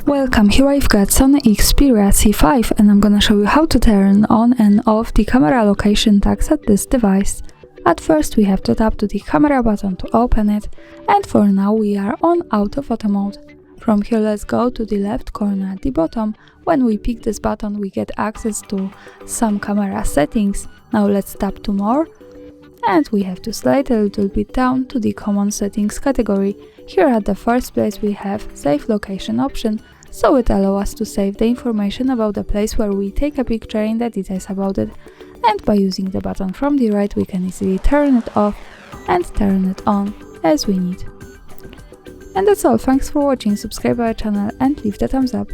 Welcome, here I've got SONY Xperia C5 and I'm gonna show you how to turn on and off the camera location tags at this device. At first we have to tap to the camera button to open it, and for now we are on auto photo mode. From here let's go to the left corner at the bottom. When we pick this button we get access to some camera settings. Now let's tap to more, and we have to slide a little bit down to the common settings category. Here at the first place we have save location option, so it allows us to save the information about the place where we take a picture and the details about it. And by using the button from the right we can easily turn it off and turn it on as we need. And that's all, thanks for watching, subscribe our channel and leave the thumbs up.